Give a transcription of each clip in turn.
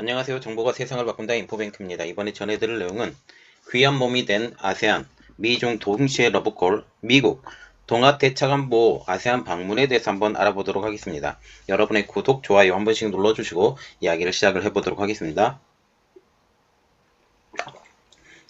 안녕하세요. 정보가 세상을 바꾼다 인포뱅크입니다. 이번에 전해드릴 내용은 귀한 몸이 된 아세안, 미중 동시에 러브콜, 미국, 동아대차관보 아세안 방문에 대해서 한번 알아보도록 하겠습니다. 여러분의 구독, 좋아요 한 번씩 눌러주시고 이야기를 시작을 해보도록 하겠습니다.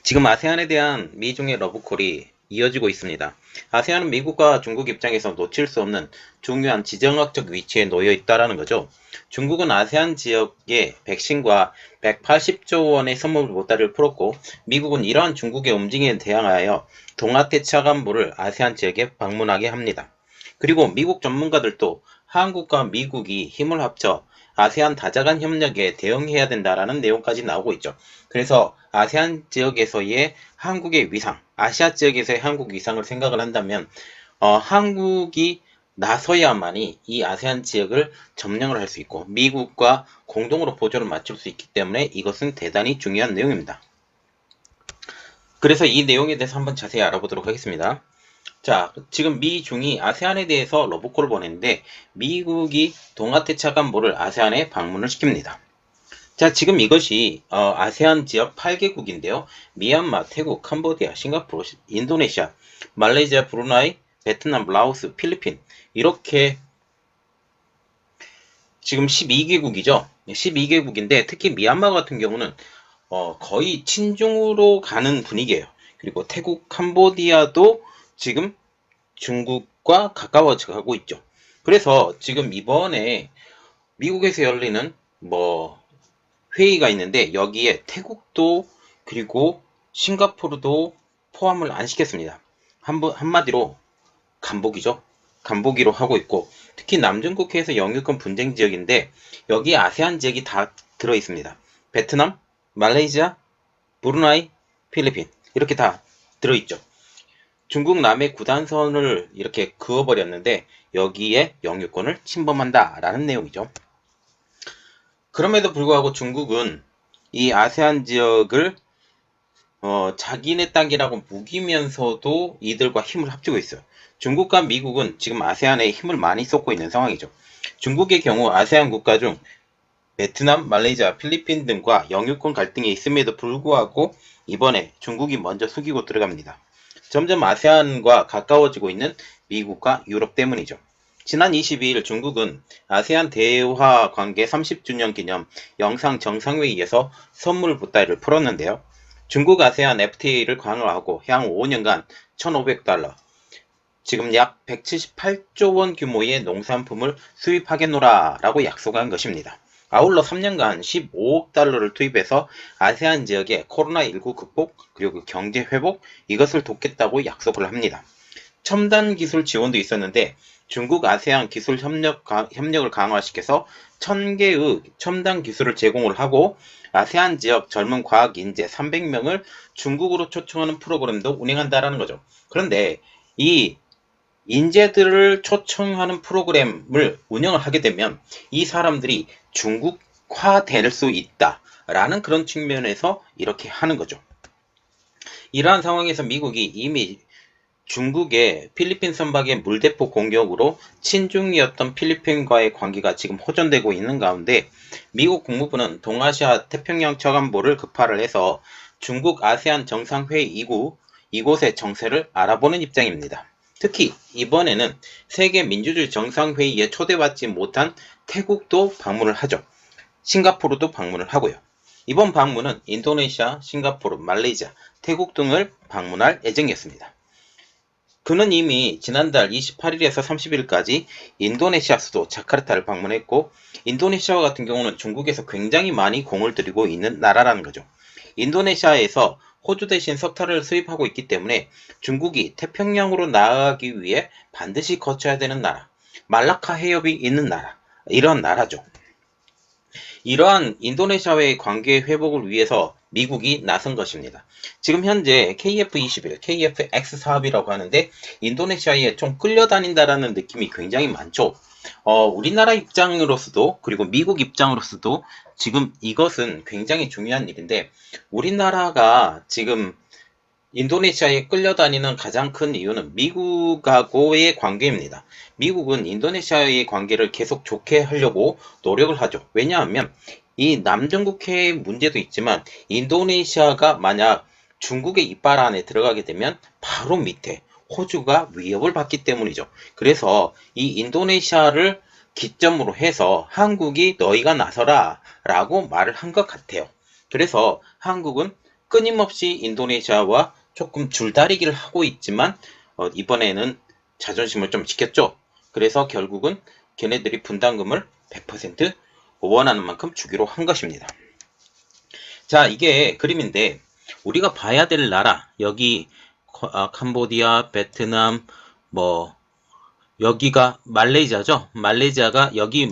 지금 아세안에 대한 미중의 러브콜이 이어지고 있습니다. 아세안은 미국과 중국 입장에서 놓칠 수 없는 중요한 지정학적 위치에 놓여 있다는 거죠. 중국은 아세안 지역에 백신과 180조 원의 선물 보따리를 풀었고, 미국은 이러한 중국의 움직임에 대항하여 동아대차관보를 아세안 지역에 방문하게 합니다. 그리고 미국 전문가들도 한국과 미국이 힘을 합쳐 아세안 다자간 협력에 대응해야 된다라는 내용까지 나오고 있죠. 그래서 아세안 지역에서의 한국의 위상, 아시아 지역에서의 한국 위상을 생각을 한다면 한국이 나서야만이 이 아세안 지역을 점령을 할 수 있고 미국과 공동으로 보조를 맞출 수 있기 때문에 이것은 대단히 중요한 내용입니다. 그래서 이 내용에 대해서 한번 자세히 알아보도록 하겠습니다. 자, 지금 미중이 아세안에 대해서 러브콜을 보냈는데 미국이 동아대차관보를 아세안에 방문을 시킵니다. 자, 지금 이것이 아세안 지역 8개국인데요. 미얀마, 태국, 캄보디아, 싱가포르, 인도네시아, 말레이시아, 브루나이, 베트남, 라오스, 필리핀 이렇게 지금 12개국이죠. 12개국인데 특히 미얀마 같은 경우는 거의 친중으로 가는 분위기예요. 그리고 태국, 캄보디아도 지금 중국과 가까워져 가고 있죠. 그래서 지금 이번에 미국에서 열리는 회의가 있는데 여기에 태국도 그리고 싱가포르도 포함을 안 시켰습니다. 한마디로 간보기죠. 간보기로 하고 있고 특히 남중국해에서 영유권 분쟁 지역인데 여기에 아세안 지역이 다 들어 있습니다. 베트남, 말레이시아, 브루나이, 필리핀 이렇게 다 들어 있죠. 중국 남해 구단선을 이렇게 그어버렸는데 여기에 영유권을 침범한다라는 내용이죠. 그럼에도 불구하고 중국은 이 아세안 지역을 자기네 땅이라고 무기면서도 이들과 힘을 합치고 있어요. 중국과 미국은 지금 아세안에 힘을 많이 쏟고 있는 상황이죠. 중국의 경우 아세안 국가 중 베트남, 말레이시아, 필리핀 등과 영유권 갈등이 있음에도 불구하고 이번에 중국이 먼저 숙이고 들어갑니다. 점점 아세안과 가까워지고 있는 미국과 유럽 때문이죠. 지난 22일 중국은 아세안 대화 관계 30주년 기념 영상 정상회의에서 선물 보따리를 풀었는데요. 중국 아세안 FTA를 강화하고 향후 5년간 1,500달러, 지금 약 178조 원 규모의 농산품을 수입하겠노라 라고 약속한 것입니다. 아울러 3년간 15억 달러를 투입해서 아세안 지역의 코로나19 극복 그리고 경제 회복 이것을 돕겠다고 약속을 합니다. 첨단 기술 지원도 있었는데 중국 아세안 기술 협력을 강화시켜서 1000개의 첨단 기술을 제공을 하고 아세안 지역 젊은 과학 인재 300명을 중국으로 초청하는 프로그램도 운영한다라는 거죠. 그런데 이 인재들을 초청하는 프로그램을 운영을 하게 되면 이 사람들이 중국화될 수 있다라는 그런 측면에서 이렇게 하는 거죠. 이러한 상황에서 미국이 이미 중국의 필리핀 선박의 물대포 공격으로 친중이었던 필리핀과의 관계가 지금 호전되고 있는 가운데 미국 국무부는 동아시아 태평양 차관보를 급파를 해서 중국 아세안 정상회의 이후 이곳의 정세를 알아보는 입장입니다. 특히 이번에는 세계 민주주의 정상회의에 초대받지 못한 태국도 방문을 하죠. 싱가포르도 방문을 하고요. 이번 방문은 인도네시아, 싱가포르, 말레이시아, 태국 등을 방문할 예정이었습니다. 그는 이미 지난달 28일에서 30일까지 인도네시아 수도 자카르타를 방문했고 인도네시아 같은 경우는 중국에서 굉장히 많이 공을 들이고 있는 나라라는 거죠. 인도네시아에서 호주 대신 석탄을 수입하고 있기 때문에 중국이 태평양으로 나아가기 위해 반드시 거쳐야 되는 나라, 말라카 해협이 있는 나라, 이런 나라죠. 이러한 인도네시아와의 관계 회복을 위해서 미국이 나선 것입니다. 지금 현재 KF-21, KF-X 사업이라고 하는데 인도네시아에 좀 끌려다닌다라는 느낌이 굉장히 많죠. 우리나라 입장으로서도 그리고 미국 입장으로서도 지금 이것은 굉장히 중요한 일인데 우리나라가 지금 인도네시아에 끌려다니는 가장 큰 이유는 미국하고의 관계입니다. 미국은 인도네시아의 관계를 계속 좋게 하려고 노력을 하죠. 왜냐하면 이 남중국해의 문제도 있지만 인도네시아가 만약 중국의 이빨 안에 들어가게 되면 바로 밑에 호주가 위협을 받기 때문이죠. 그래서 이 인도네시아를 기점으로 해서 한국이 너희가 나서라 라고 말을 한 것 같아요. 그래서 한국은 끊임없이 인도네시아와 조금 줄다리기를 하고 있지만 이번에는 자존심을 좀 지켰죠. 그래서 결국은 걔네들이 분담금을 100% 원하는 만큼 주기로 한 것입니다. 자, 이게 그림인데 우리가 봐야 될 나라 여기 캄보디아, 베트남, 뭐 여기가 말레이시아죠. 말레이시아가 여기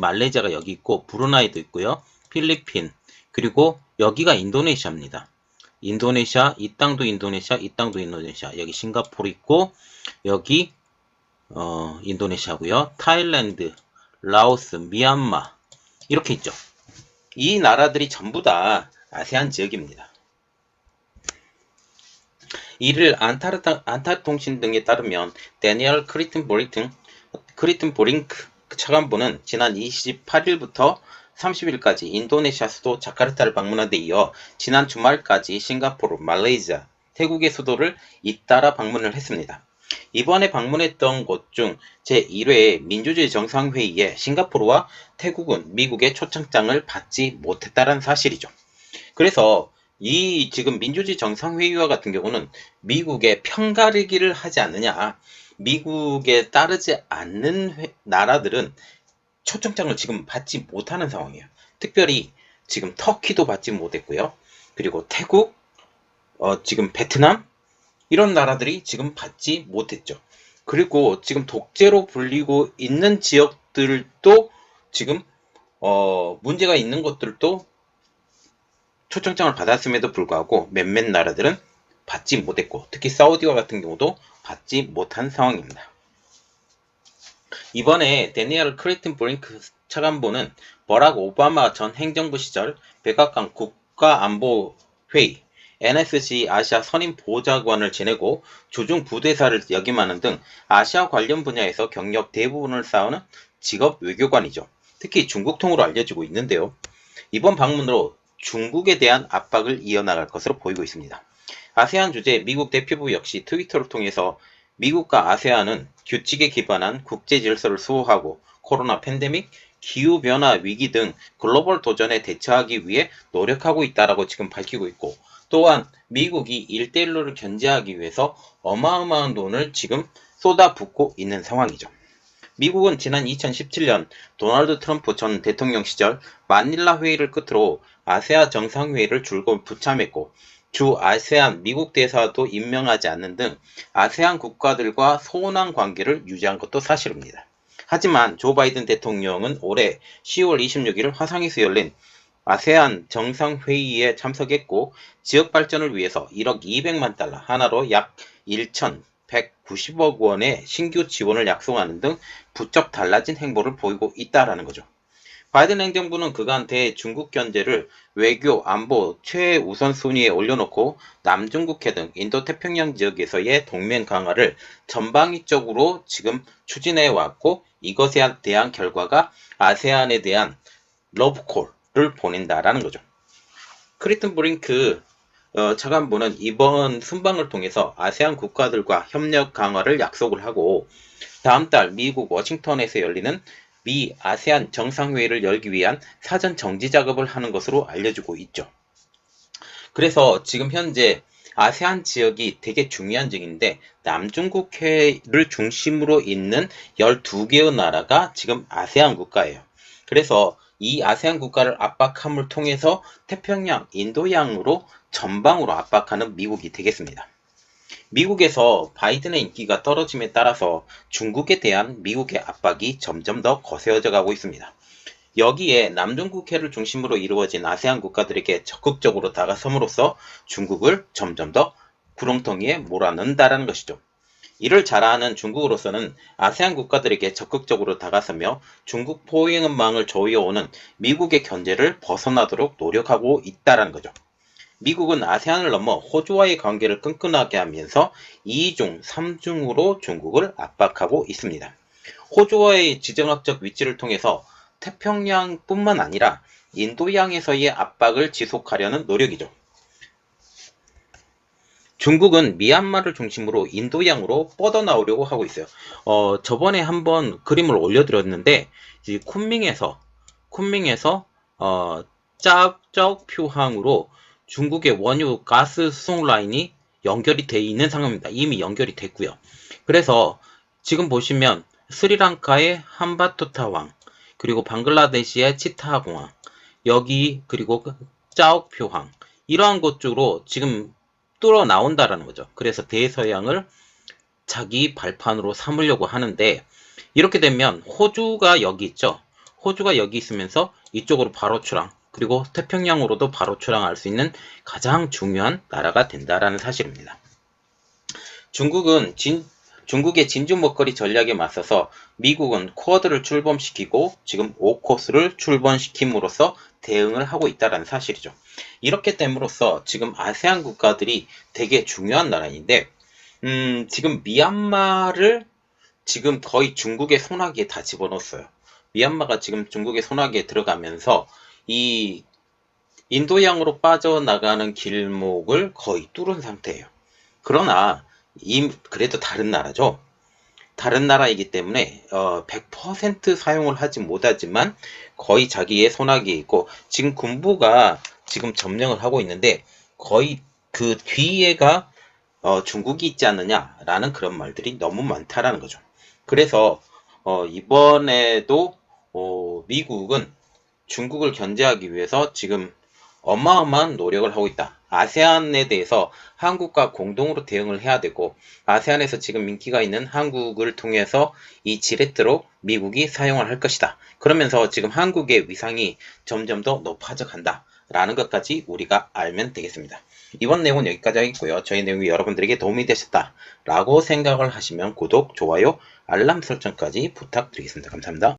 있고 브루나이도 있고요. 필리핀 그리고 여기가 인도네시아입니다. 인도네시아 이 땅도 인도네시아 이 땅도 인도네시아 여기 싱가포르 있고 여기 인도네시아고요. 타일랜드, 라오스, 미얀마 이렇게 있죠. 이 나라들이 전부 다 아세안 지역입니다. 이를 안타르통신 등에 따르면 데니얼 크리튼보링크 차관보는 지난 28일부터 30일까지 인도네시아 수도 자카르타를 방문한 데 이어 지난 주말까지 싱가포르, 말레이시아, 태국의 수도를 잇따라 방문을 했습니다. 이번에 방문했던 곳 중 제1회 민주주의 정상회의에 싱가포르와 태국은 미국의 초청장을 받지 못했다는 사실이죠. 그래서 이 지금 민주주의 정상회의와 같은 경우는 미국의 편가르기를 하지 않느냐. 미국에 따르지 않는 나라들은 초청장을 지금 받지 못하는 상황이에요. 특별히 지금 터키도 받지 못했고요. 그리고 태국, 지금 베트남 이런 나라들이 지금 받지 못했죠. 그리고 지금 독재로 불리고 있는 지역들도 지금 문제가 있는 것들도 초청장을 받았음에도 불구하고 몇몇 나라들은 받지 못했고 특히 사우디와 같은 경우도 받지 못한 상황입니다. 이번에 데니얼 크리튼브링크 차관보는 버락 오바마 전 행정부 시절 백악관 국가안보회의 NSC 아시아 선임 보좌관을 지내고 주중 부대사를 역임하는 등 아시아 관련 분야에서 경력 대부분을 쌓은 직업 외교관이죠. 특히 중국통으로 알려지고 있는데요. 이번 방문으로 중국에 대한 압박을 이어나갈 것으로 보이고 있습니다. 아세안 주재 미국 대표부 역시 트위터를 통해서 미국과 아세안은 규칙에 기반한 국제 질서를 수호하고 코로나 팬데믹, 기후변화 위기 등 글로벌 도전에 대처하기 위해 노력하고 있다라고 지금 밝히고 있고 또한 미국이 1대1로를 견제하기 위해서 어마어마한 돈을 지금 쏟아붓고 있는 상황이죠. 미국은 지난 2017년 도널드 트럼프 전 대통령 시절 마닐라 회의를 끝으로 아세안 정상회의를 줄곧 불참했고 주 아세안 미국 대사도 임명하지 않는 등 아세안 국가들과 소원한 관계를 유지한 것도 사실입니다. 하지만 조 바이든 대통령은 올해 10월 26일 화성에서 열린 아세안 정상회의에 참석했고 지역 발전을 위해서 1억 200만 달러 하나로 약 1,190억 원의 신규 지원을 약속하는 등 부쩍 달라진 행보를 보이고 있다는 거죠. 바이든 행정부는 그간 대중국 견제를 외교, 안보 최우선순위에 올려놓고 남중국해 등 인도태평양 지역에서의 동맹 강화를 전방위적으로 지금 추진해왔고 이것에 대한 결과가 아세안에 대한 러브콜을 보낸다라는 거죠. 크리튼브링크 차관보는 이번 순방을 통해서 아세안 국가들과 협력 강화를 약속을 하고 다음 달 미국 워싱턴에서 열리는 미 아세안 정상회의를 열기 위한 사전 정지 작업을 하는 것으로 알려지고 있죠. 그래서 지금 현재 아세안 지역이 되게 중요한 지역인데 남중국해를 중심으로 있는 12개의 나라가 지금 아세안 국가예요. 그래서 이 아세안 국가를 압박함을 통해서 태평양, 인도양으로 전방으로 압박하는 미국이 되겠습니다. 미국에서 바이든의 인기가 떨어짐에 따라서 중국에 대한 미국의 압박이 점점 더 거세어져 가고 있습니다. 여기에 남중국해를 중심으로 이루어진 아세안 국가들에게 적극적으로 다가섬으로써 중국을 점점 더 구렁텅이에 몰아넣는다는 것이죠. 이를 잘하는 중국으로서는 아세안 국가들에게 적극적으로 다가서며 중국 포위망을 조여오는 미국의 견제를 벗어나도록 노력하고 있다는 거죠. 미국은 아세안을 넘어 호주와의 관계를 끈끈하게 하면서 2중, 3중으로 중국을 압박하고 있습니다. 호주와의 지정학적 위치를 통해서 태평양뿐만 아니라 인도양에서의 압박을 지속하려는 노력이죠. 중국은 미얀마를 중심으로 인도양으로 뻗어나오려고 하고 있어요. 저번에 한번 그림을 올려드렸는데 이제 쿤밍에서 짭적표항으로 중국의 원유 가스 수송 라인이 연결이 돼 있는 상황입니다. 이미 연결이 됐고요. 그래서 지금 보시면 스리랑카의 함바토타항, 그리고 방글라데시의 치타공항, 여기 그리고 짜옥표항, 이러한 곳 쪽으로 지금 뚫어 나온다라는 거죠. 그래서 대서양을 자기 발판으로 삼으려고 하는데, 이렇게 되면 호주가 여기 있죠. 호주가 여기 있으면서 이쪽으로 바로 출항, 그리고 태평양으로도 바로 출항할 수 있는 가장 중요한 나라가 된다라는 사실입니다. 중국의 진주 먹거리 전략에 맞서서 미국은 쿼드를 출범시키고 지금 오코스를 출범시킴으로써 대응을 하고 있다는 사실이죠. 이렇게 됨으로써 지금 아세안 국가들이 되게 중요한 나라인데, 지금 미얀마를 지금 거의 중국의 손아귀에 다 집어넣었어요. 미얀마가 지금 중국의 손아귀에 들어가면서 이 인도양으로 빠져나가는 길목을 거의 뚫은 상태예요. 그러나 그래도 다른 나라죠. 다른 나라이기 때문에 100% 사용을 하지 못하지만 거의 자기의 손아귀에 있고, 지금 군부가 지금 점령을 하고 있는데 거의 그 뒤에가 중국이 있지 않느냐라는 그런 말들이 너무 많다라는 거죠. 그래서 이번에도 미국은 중국을 견제하기 위해서 지금 어마어마한 노력을 하고 있다. 아세안에 대해서 한국과 공동으로 대응을 해야 되고, 아세안에서 지금 인기가 있는 한국을 통해서 이 지렛대로 미국이 사용을 할 것이다. 그러면서 지금 한국의 위상이 점점 더 높아져 간다 라는 것까지 우리가 알면 되겠습니다. 이번 내용은 여기까지 하겠고요. 저희 내용이 여러분들에게 도움이 되셨다 라고 생각을 하시면 구독, 좋아요, 알람 설정까지 부탁드리겠습니다. 감사합니다.